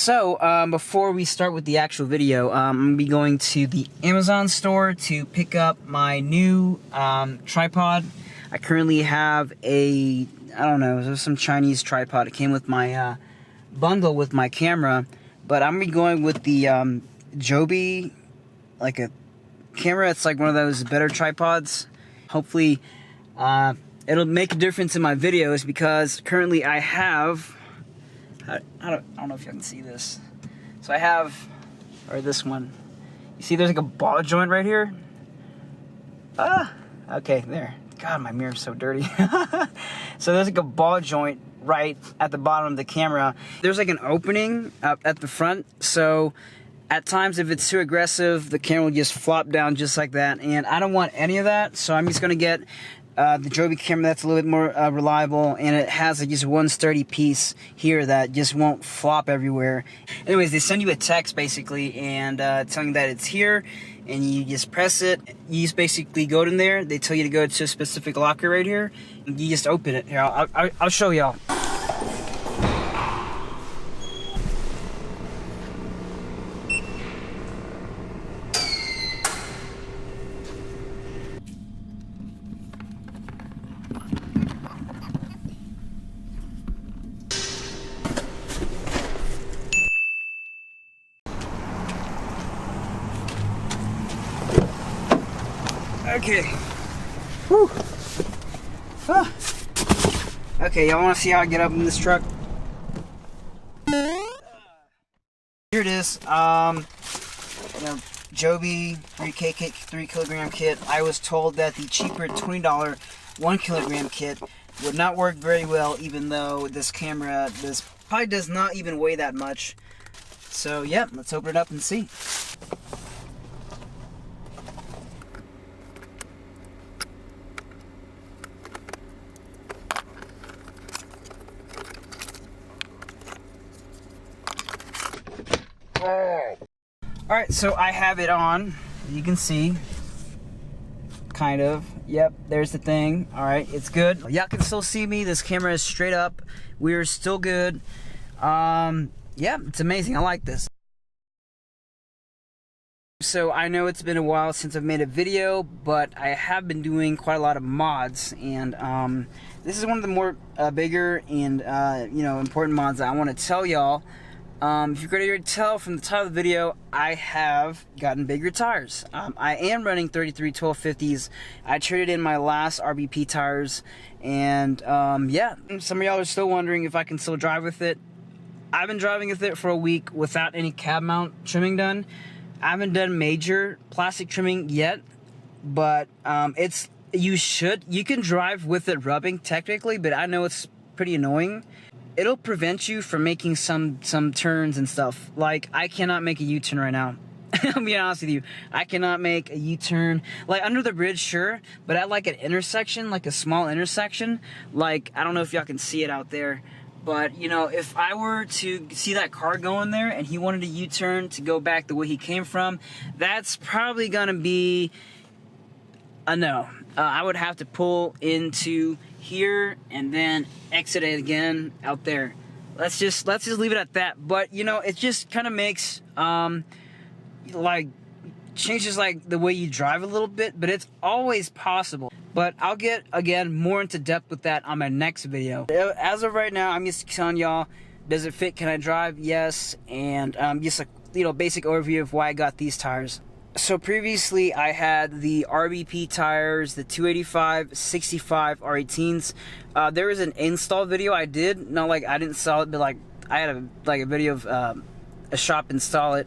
Before we start with the actual video, I'm going to be going to the Amazon store to pick up my new tripod. I currently have I don't know, it was some Chinese tripod. It came with my bundle with my camera, but I'm going to be going with the Joby, like a camera. It's like one of those better tripods. Hopefully, it'll make a difference in my videos, because currently I have... I don't know if you can see this. So I have, or this one. You see there's like a ball joint right here? Okay, there. God, my mirror's so dirty. So there's like a ball joint right at the bottom of the camera. There's like an opening at the front, so at times if it's too aggressive, the camera will just flop down just like that, and I don't want any of that, so I'm just gonna get the Joby camera that's a little bit more reliable, and it has like just one sturdy piece here that just won't flop everywhere. Anyways, they send you a text basically, and telling you that it's here, and you just press it. You just basically go in there. They tell you to go to a specific locker right here, and you just open it. Here, I'll show y'all. Okay. Whew. Ah. Okay, y'all want to see how I get up in this truck? Here it is. Joby 3 kilogram kit. I was told that the cheaper $20 1 kilogram kit would not work very well, even though this camera probably does not even weigh that much. So yeah, let's open it up and see. Alright, so I have it on. You can see. Kind of. Yep, there's the thing. Alright, it's good. Y'all can still see me. This camera is straight up. We're still good. Yeah, it's amazing. I like this. So I know it's been a while since I've made a video, but I have been doing quite a lot of mods, and this is one of the more bigger and important mods that I want to tell y'all. If you could already tell from the title of the video, I have gotten bigger tires. I am running 33x12.50s. I traded in my last RBP tires, and yeah, some of y'all are still wondering if I can still drive with it. I've been driving with it for a week without any cab mount trimming done. I haven't done major plastic trimming yet, but you can drive with it rubbing technically, but I know it's pretty annoying. It'll prevent you from making some turns and stuff. Like, I cannot make a U-turn right now. I'll be honest with you. I cannot make a U-turn. Like, under the bridge, sure. But at, like, an intersection, like a small intersection, like, I don't know if y'all can see it out there. But, you know, if I were to see that car going there and he wanted a U-turn to go back the way he came from, that's probably going to be a no. I would have to pull into here and then exit it again out there. Let's just leave it at that. But you know, it just kind of makes like changes like the way you drive a little bit, but it's always possible. But I'll get again more into depth with that on my next video. As of right now, I'm just telling y'all, does it fit? Can I drive? Yes. And just a basic overview of why I got these tires. So previously I had the RBP tires, the 285 65 R18s. There was an install video I did. Not like I didn't install it, but like I had a video of a shop install it.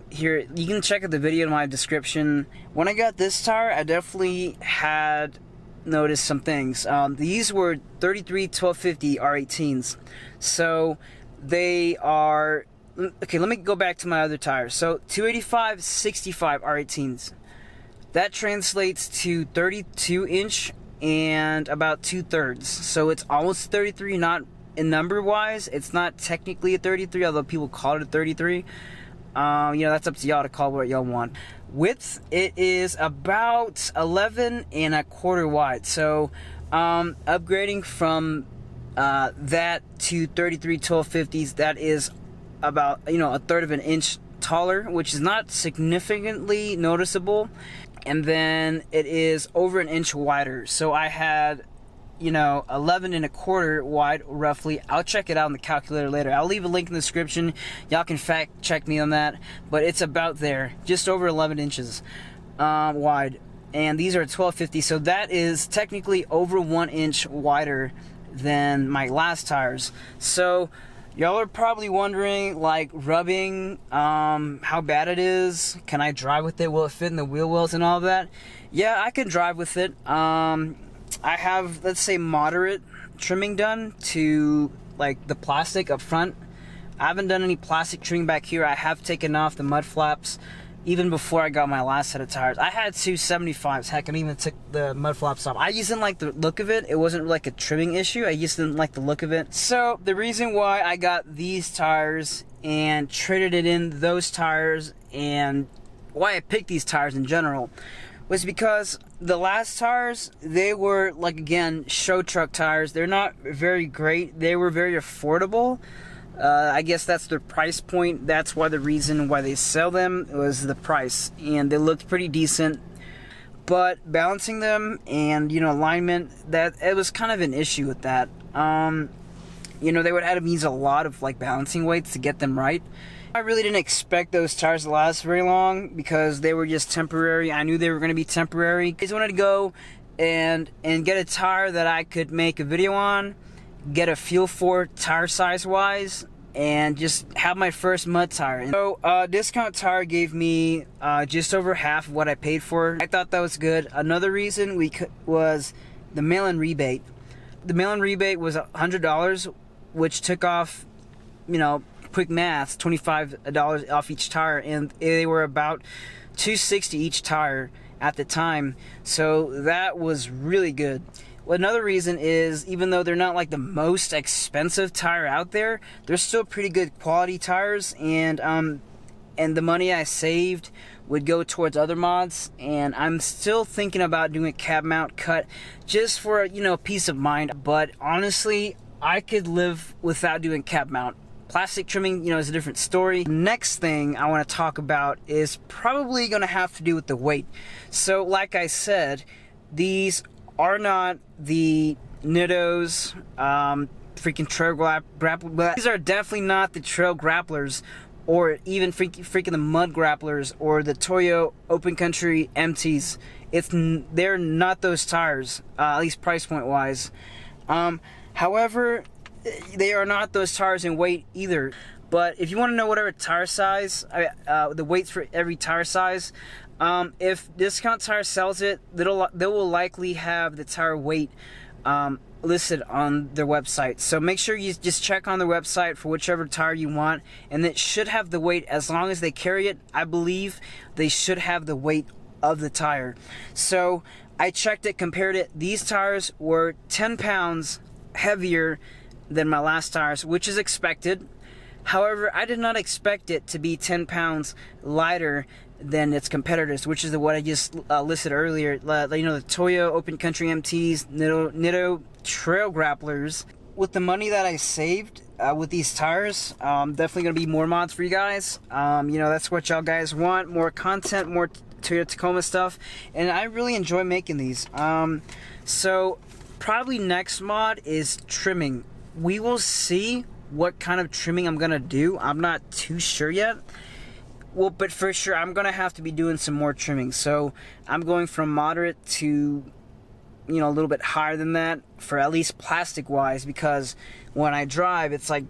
Here you can check out the video in my description. When I got this tire, I definitely had noticed some things. These were 33x12.50 R18s. So they are... Okay, let me go back to my other tires. So 285 65 R18s. That translates to 32-inch and about 2/3. So it's almost 33, not in number wise. It's not technically a 33, although people call it a 33. That's up to y'all to call what y'all want. Width, it is about 11 1/4 wide. So upgrading from that to 33x12.50s, that is about, you know, a third of an inch taller, which is not significantly noticeable. And then it is over an inch wider. So I had, you know, 11 1/4 wide roughly. I'll check it out in the calculator later. I'll leave a link in the description. Y'all can fact check me on that, but it's about there, just over 11 inches wide. And these are 12.50, so that is technically over 1 inch wider than my last tires. So y'all are probably wondering, like, rubbing, how bad it is. Can I drive with it? Will it fit in the wheel wells and all that? Yeah, I can drive with it. I have, let's say, moderate trimming done to, like, the plastic up front. I haven't done any plastic trimming back here. I have taken off the mud flaps even before I got my last set of tires. I had two 75s. Heck, I even took the mud flaps off. I just didn't like the look of it. It wasn't like a trimming issue. I just didn't like the look of it. So the reason why I got these tires and traded it in those tires, and why I picked these tires in general, was because the last tires, they were, like, again, show truck tires. They're not very great. They were very affordable. I guess that's their price point. That's why the reason why they sell them was the price, and they looked pretty decent. But balancing them and, you know, alignment, that it was kind of an issue with that. You know, they would have to use a lot of, like, balancing weights to get them right. I really didn't expect those tires to last very long because they were just temporary. I knew they were going to be temporary. I just wanted to go and get a tire that I could make a video on, get a feel for tire size wise, and just have my first mud tire. So Discount Tire gave me just over half of what I paid for. I thought that was good. Another reason was the mail-in rebate. The mail-in rebate was $100, which took off, you know, quick math, $25 off each tire, and they were about $260 each tire at the time. So that was really good. Another reason is, even though they're not like the most expensive tire out there, they're still pretty good quality tires, and the money I saved would go towards other mods. And I'm still thinking about doing a cab mount cut just for, you know, peace of mind. But honestly, I could live without doing cab mount. Plastic trimming, you know, is a different story. Next thing I want to talk about is probably going to have to do with the weight. So, like I said, these are not the Nittos, freaking trail grapplers. These are definitely not the trail grapplers, or even freaking the mud grapplers, or the Toyo Open Country MTs. They're not those tires, at least price point wise. However, they are not those tires in weight either. But if you want to know whatever tire size, the weights for every tire size, if Discount Tire sells it, they will likely have the tire weight listed on their website. So make sure you just check on their website for whichever tire you want, and it should have the weight. As long as they carry it, I believe they should have the weight of the tire. So I checked it, compared it. These tires were 10 pounds heavier than my last tires, which is expected. However, I did not expect it to be 10 pounds lighter than its competitors, which is what I just listed earlier. You know, the Toyo Open Country MTs, Nitto Trail Grapplers. With the money that I saved with these tires, definitely going to be more mods for you guys. You know, that's what y'all guys want. More content, more Toyota Tacoma stuff. And I really enjoy making these. So, probably next mod is trimming. We will see what kind of trimming I'm going to do. I'm not too sure yet. Well, but for sure, I'm going to have to be doing some more trimming. So, I'm going from moderate to, you know, a little bit higher than that, for at least plastic-wise, because when I drive, it's like,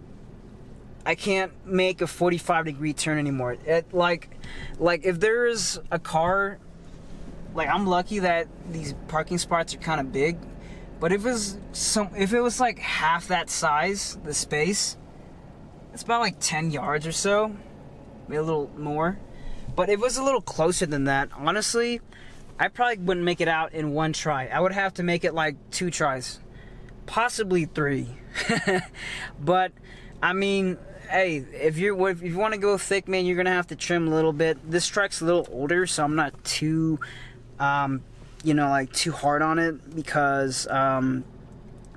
I can't make a 45-degree turn anymore. Like if there is a car, like, I'm lucky that these parking spots are kind of big, but if it was like half that size, the space, it's about like 10 yards or so. Maybe a little more. But if it was a little closer than that, honestly, I probably wouldn't make it out in one try. I would have to make it like 2 tries. Possibly 3. But, I mean, hey, if you want to go thick, man, you're going to have to trim a little bit. This truck's a little older, so I'm not too, you know, like, too hard on it, because,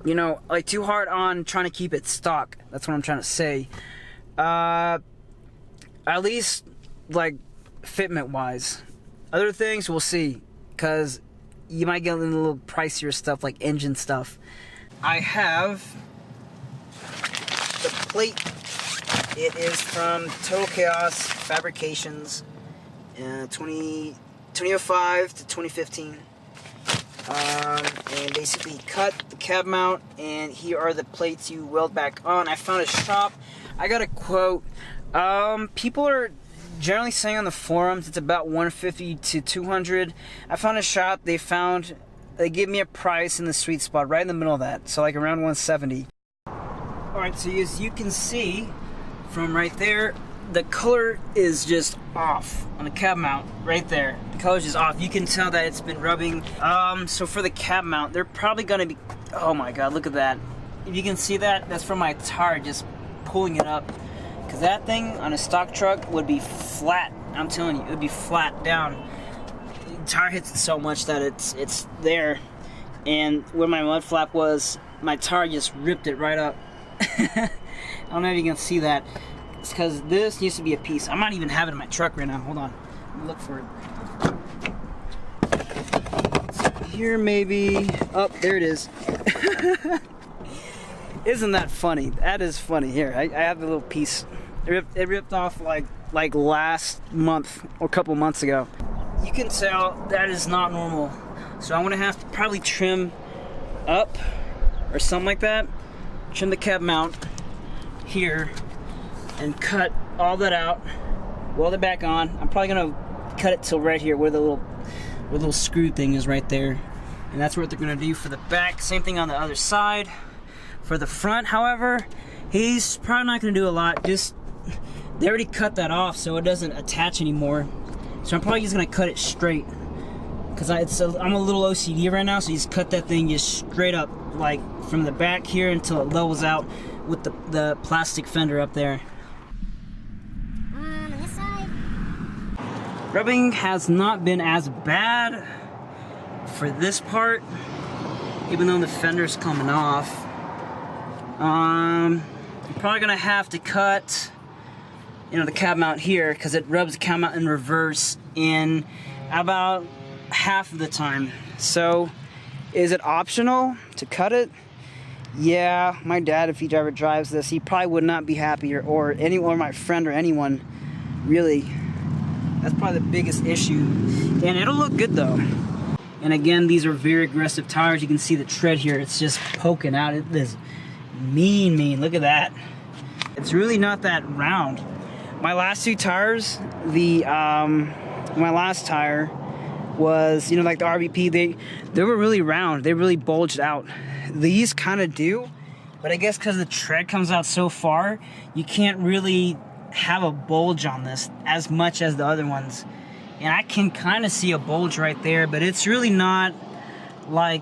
you know, like too hard on trying to keep it stock. That's what I'm trying to say. At least like fitment wise. Other things we'll see, because you might get a little pricier stuff like engine stuff. I have the plate. It is from Total Chaos Fabrications, 2005 to 2015. And basically cut the cab mount, and here are the plates you weld back on. I found a shop. I got a quote. People are generally saying on the forums it's about 150 to 200. I found a shop. They gave me a price in the sweet spot, right in the middle of that, so like around 170. Alright, so as you can see from right there, the color is just off on the cab mount right there. The color is just off. You can tell that it's been rubbing. So for the cab mount, they're probably gonna be, oh my god, look at that. If you can see that, that's from my tire just pulling it up. Because that thing on a stock truck would be flat. I'm telling you, it would be flat down. The tire hits it so much that it's there. And where my mud flap was, my tire just ripped it right up. I don't know if you can see that. It's because this used to be a piece. I might even have it in my truck right now. Hold on. Let me look for it. So here maybe. Oh, there it is. Isn't that funny? That is funny. Here, I have a little piece. It ripped off like last month or a couple months ago. You can tell that is not normal. So I'm gonna have to probably trim up or something like that. Trim the cab mount here and cut all that out. Weld it back on. I'm probably gonna cut it till right here where the little screw thing is right there. And that's what they're gonna do for the back. Same thing on the other side. For the front, however, he's probably not gonna do a lot. Just, they already cut that off so it doesn't attach anymore. So I'm probably just gonna cut it straight. Cause I'm a little OCD right now, so he's cut that thing just straight up, like from the back here until it levels out with the plastic fender up there. On this side. Rubbing has not been as bad for this part, even though the fender's coming off. I'm probably gonna have to cut, you know, the cab mount here, because it rubs the cab mount in reverse in about half of the time. So is it optional to cut it? Yeah, my dad, if he ever drives this, he probably would not be happy, or my friend or anyone, really. That's probably the biggest issue. And it'll look good though. And again, these are very aggressive tires. You can see the tread here, it's just poking out. It is mean. Look at that. It's really not that round. My last two tires, my last tire was, you know, like the RVP, they were really round. They really bulged out. These kind of do, but I guess because the tread comes out so far, you can't really have a bulge on this as much as the other ones. And I can kind of see a bulge right there, but it's really not like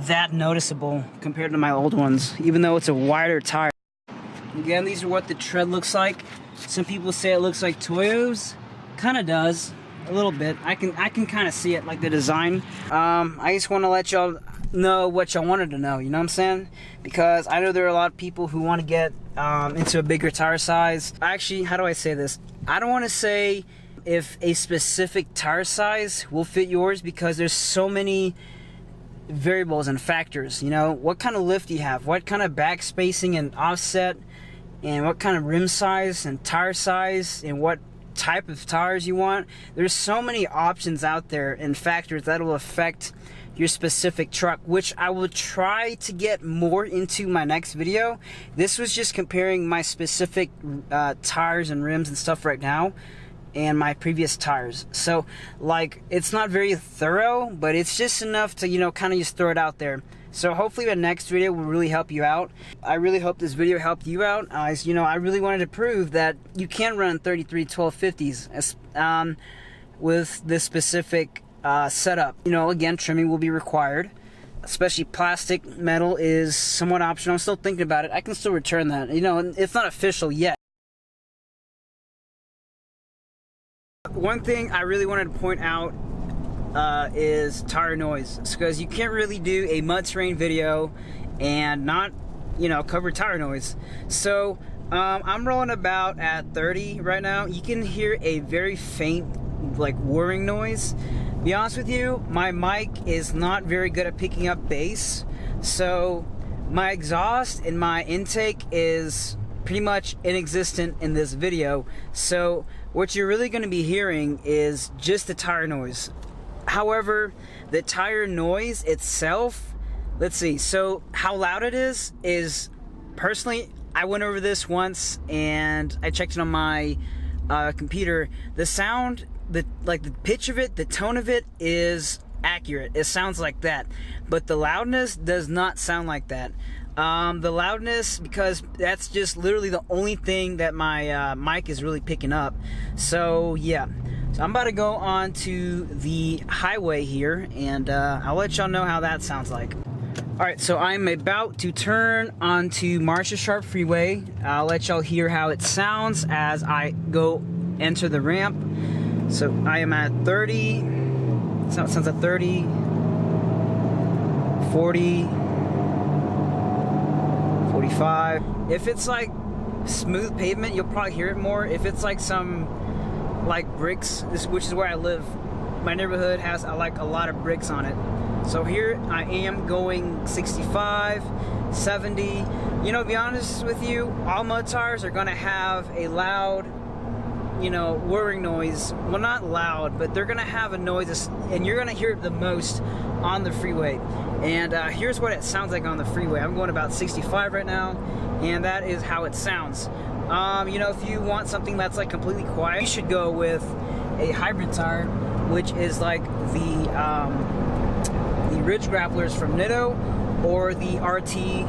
that noticeable compared to my old ones, even though it's a wider tire. Again, these are what the tread looks like. Some people say it looks like Toyo's. Kind of does a little bit. I can kind of see it, like the design. I just want to let y'all know what y'all wanted to know, you know what I'm saying? Because I know there are a lot of people who want to get into a bigger tire size. Actually, how do I say this? I don't want to say if a specific tire size will fit yours, because there's so many variables and factors. You know, what kind of lift do you have, what kind of back spacing and offset, and what kind of rim size and tire size, and what type of tires you want. There's so many options out there and factors that will affect your specific truck, which I will try to get more into my next video. This was just comparing my specific tires and rims and stuff right now and my previous tires. So like, it's not very thorough, but it's just enough to, you know, kind of just throw it out there. So hopefully the next video will really help you out. I really hope this video helped you out. As you know, I really wanted to prove that you can run 33x12.50s with this specific setup. You know, again, trimming will be required, especially plastic. Metal is somewhat optional. I'm still thinking about it. I can still return that. You know, it's not official yet. One thing I really wanted to point out is tire noise, because you can't really do a mud terrain video and not, you know, cover tire noise. So I'm rolling about at 30 right now. You can hear a very faint, like, whirring noise. To be honest with you, my mic is not very good at picking up bass, so my exhaust and my intake is pretty much inexistent in this video. So what you're really going to be hearing is just the tire noise. However, the tire noise itself, let's see, so how loud it is personally, I went over this once and I checked it on my computer. The sound, the pitch of it, the tone of it is accurate. It sounds like that, but the loudness does not sound like that. The loudness, because that's just literally the only thing that my mic is really picking up. So yeah, so I'm about to go on to the highway here, and I'll let y'all know how that sounds like. Alright, so I'm about to turn onto Marcia Sharp Freeway. I'll let y'all hear how it sounds as I go enter the ramp. So I am at 30, it sounds at 30, 40, 45. If it's like smooth pavement, you'll probably hear it more. If it's like some like bricks, which is where I live, my neighborhood has like a lot of bricks on it. So here I am going 65, 70. You know, to be honest with you, all mud tires are gonna have a loud, you know, whirring noise. Well, not loud, but they're gonna have a noise, and you're gonna hear it the most on the freeway. And here's what it sounds like on the freeway. I'm going about 65 right now, and that is how it sounds. You know, if you want something that's like completely quiet, you should go with a hybrid tire, which is like the Ridge Grapplers from Nitto, or the RT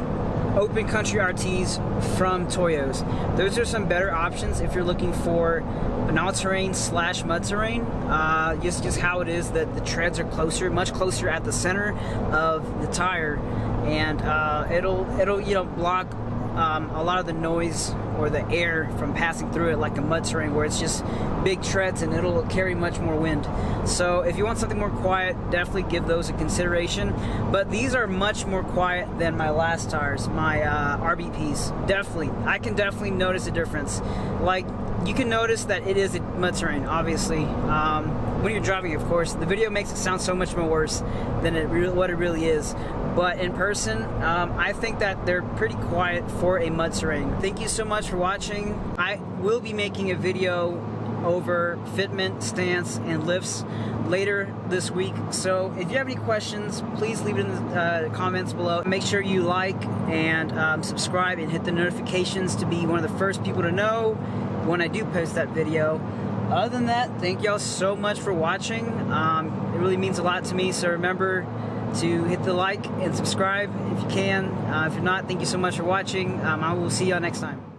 Open Country RTs from Toyos. Those are some better options if you're looking for an all-terrain / mud terrain. Just how it is that the treads are closer, much closer at the center of the tire, and it'll you know, block a lot of the noise or the air from passing through it, like a mud terrain where it's just big treads and it'll carry much more wind. So if you want something more quiet, definitely give those a consideration. But these are much more quiet than my last tires, my RBPs. Definitely, I can definitely notice a difference. Like, you can notice that it is a mud terrain, obviously. When you're driving, of course, the video makes it sound so much more worse than what it really is. But in person, I think that they're pretty quiet for a mud terrain. Thank you so much for watching. I will be making a video over fitment, stance, and lifts later this week. So if you have any questions, please leave it in the comments below. Make sure you like and subscribe and hit the notifications to be one of the first people to know when I do post that video. Other than that, thank y'all so much for watching. It really means a lot to me, so remember to hit the like and subscribe if you can. If you're not, thank you so much for watching. I will see y'all next time.